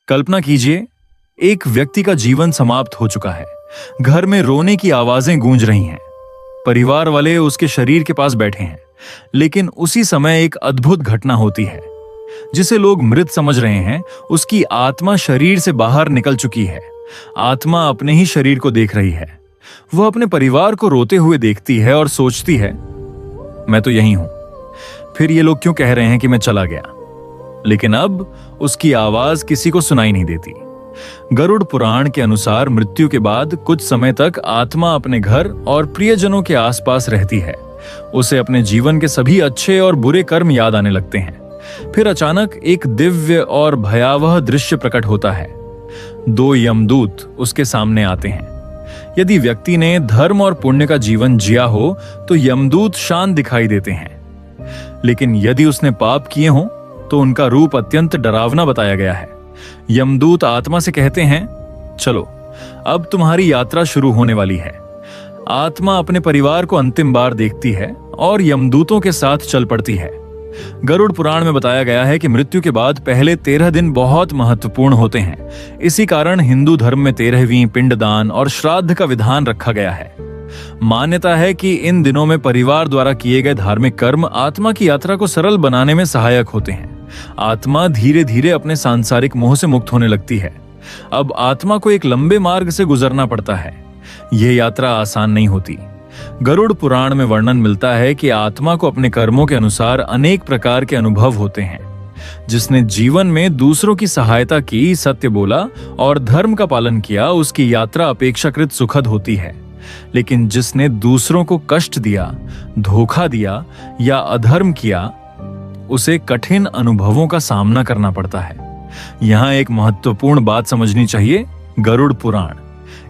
कल्पना कीजिए, एक व्यक्ति का जीवन समाप्त हो चुका है। घर में रोने की आवाजें गूंज रही हैं। परिवार वाले उसके शरीर के पास बैठे हैं, लेकिन उसी समय एक अद्भुत घटना होती है। जिसे लोग मृत समझ रहे हैं, उसकी आत्मा शरीर से बाहर निकल चुकी है। आत्मा अपने ही शरीर को देख रही है। वह अपने परिवार को रोते हुए देखती है और सोचती है, मैं तो यही हूं। फिर ये लोग क्यों कह रहे हैं कि मैं चला गया? लेकिन अब उसकी आवाज किसी को सुनाई नहीं देती। गरुड़ पुराण के अनुसार मृत्यु के बाद कुछ समय तक आत्मा अपने घर और प्रियजनों के आसपास रहती है। उसे अपने जीवन के सभी अच्छे और बुरे कर्म याद आने लगते हैं। फिर अचानक एक दिव्य और भयावह दृश्य प्रकट होता है। 2 यमदूत उसके सामने आते हैं। यदि व्यक्ति ने धर्म और पुण्य का जीवन जिया हो तो यमदूत शांत दिखाई देते हैं, लेकिन यदि उसने पाप किए हों तो उनका रूप अत्यंत डरावना बताया गया है। यमदूत आत्मा से कहते हैं, चलो अब तुम्हारी यात्रा शुरू होने वाली है। आत्मा अपने परिवार को अंतिम बार देखती है और यमदूतों के साथ चल पड़ती है। गरुड़ पुराण में बताया गया है कि मृत्यु के बाद पहले 13 दिन बहुत महत्वपूर्ण होते हैं। इसी कारण हिंदू धर्म में 13वीं पिंडदान और श्राद्ध का विधान रखा गया है। मान्यता है कि इन दिनों में परिवार द्वारा किए गए धार्मिक कर्म आत्मा की यात्रा को सरल बनाने में सहायक होते हैं। आत्मा धीरे धीरे अपने सांसारिक मोह से मुक्त होने लगती है। अब आत्मा को एक लंबे मार्ग से गुजरना पड़ता है। यह यात्रा आसान नहीं होती। गरुड़ पुराण में वर्णन मिलता है कि आत्मा को अपने कर्मों के अनुसार अनेक प्रकार के अनुभव होते हैं। जिसने जीवन में दूसरों की सहायता की, सत्य बोला और धर्म का पालन किया, उसकी यात्रा अपेक्षाकृत सुखद होती है। लेकिन जिसने दूसरों को कष्ट दिया, धोखा दिया या अधर्म किया, उसे कठिन अनुभवों का सामना करना पड़ता है। यहां एक महत्वपूर्ण बात समझनी चाहिए। गरुड़ पुराण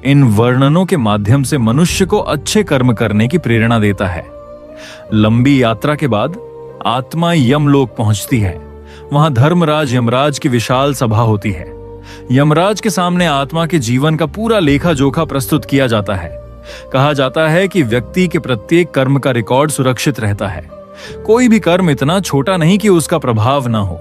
इन वर्णनों के माध्यम से मनुष्य को अच्छे कर्म करने की प्रेरणा देता है। लंबी यात्रा के बाद आत्मा यमलोक पहुंचती है। वहां धर्मराज यमराज की विशाल सभा होती है। यमराज के सामने आत्मा के जीवन का पूरा लेखा जोखा प्रस्तुत किया जाता है। कहा जाता है कि व्यक्ति के प्रत्येक कर्म का रिकॉर्ड सुरक्षित रहता है। कोई भी कर्म इतना छोटा नहीं कि उसका प्रभाव ना हो।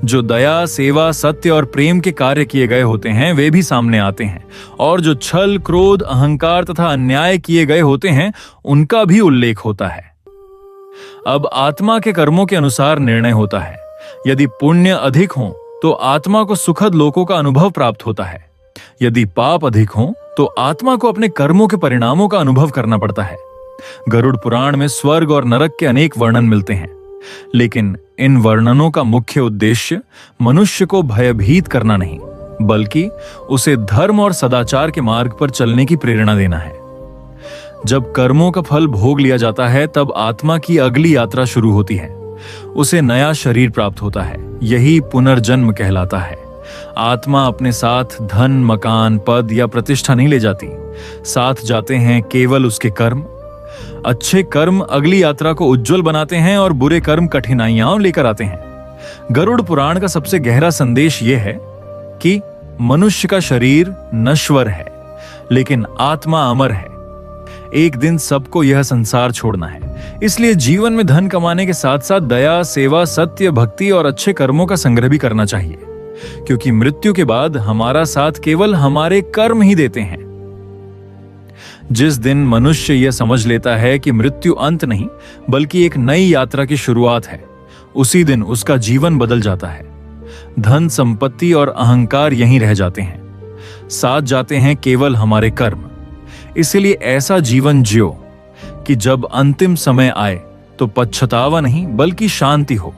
जो दया, सेवा, सत्य और प्रेम के कार्य किए गए होते हैं वे भी सामने आते हैं, और जो छल, क्रोध, अहंकार तथा अन्याय किए गए होते हैं उनका भी उल्लेख होता है। अब आत्मा के कर्मों के अनुसार निर्णय होता है। यदि पुण्य अधिक हो तो आत्मा को सुखद लोकों का अनुभव प्राप्त होता है। यदि पाप अधिक हो तो आत्मा को अपने कर्मों के परिणामों का अनुभव करना पड़ता है। गरुड़ पुराण में स्वर्ग और नरक के अनेक वर्णन मिलते हैं, लेकिन इन वर्णनों का मुख्य उद्देश्य मनुष्य को भयभीत करना नहीं, बल्कि उसे धर्म और सदाचार के मार्ग पर चलने की प्रेरणा देना है। जब कर्मों का फल भोग लिया जाता है, तब आत्मा की अगली यात्रा शुरू होती है। उसे नया शरीर प्राप्त होता है। यही पुनर्जन्म कहलाता है। आत्मा अपने साथ धन, मकान, पद या प्रतिष्ठा नहीं ले जाती। साथ जाते हैं केवल उसके कर्म। अच्छे कर्म अगली यात्रा को उज्जवल बनाते हैं और बुरे कर्म कठिनाइयां लेकर आते हैं। गरुड़ पुराण का सबसे गहरा संदेश यह है कि मनुष्य का शरीर नश्वर है, लेकिन आत्मा अमर है। एक दिन सबको यह संसार छोड़ना है। इसलिए जीवन में धन कमाने के साथ साथ दया, सेवा, सत्य, भक्ति और अच्छे कर्मों का संग्रह भी करना चाहिए, क्योंकि मृत्यु के बाद हमारा साथ केवल हमारे कर्म ही देते हैं। जिस दिन मनुष्य यह समझ लेता है कि मृत्यु अंत नहीं बल्कि एक नई यात्रा की शुरुआत है, उसी दिन उसका जीवन बदल जाता है। धन, संपत्ति और अहंकार यहीं रह जाते हैं। साथ जाते हैं केवल हमारे कर्म। इसलिए ऐसा जीवन जियो कि जब अंतिम समय आए तो पछतावा नहीं बल्कि शांति हो।